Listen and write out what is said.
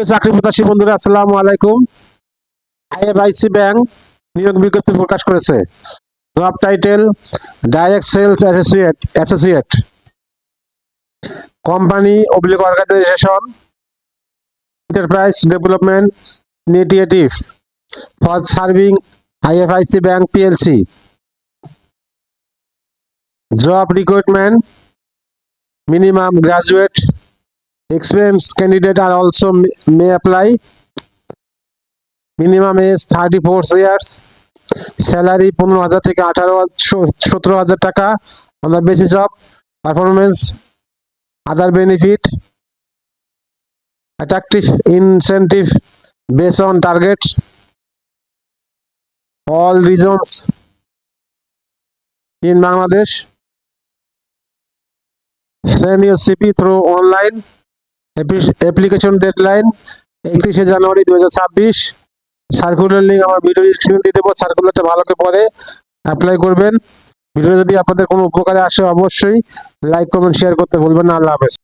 চাকরি প্রত্যাশী বন্ধুরা, আসসালামু আলাইকুম। আইএফআইসি ব্যাংক নিয়োগ বিজ্ঞপ্তি প্রকাশ করেছে। Job title direct sales associate, company organization enterprise development initiative for serving IFIC bank PLC. Job recruitment minimum graduate experience candidate are also may apply. Minimum age 34 years. Salary 15,000 থেকে 17,000 টাকা on the basis of performance, other benefit, attractive incentive based on target. All regions in Bangladesh. Send your CP through online. Application deadline 31 January 2026। Circular link আমার video ডিসক্রিপশনে দিয়ে দেবো। সার্কুলারটা ভালো করে পড়ে apply করবেন। ভিডিও যদি আপনাদের কোনো উপকারে আসে অবশ্যই লাইক কমেন্ট শেয়ার করতে ভুলবেন না। আল্লাহ হাফেজ।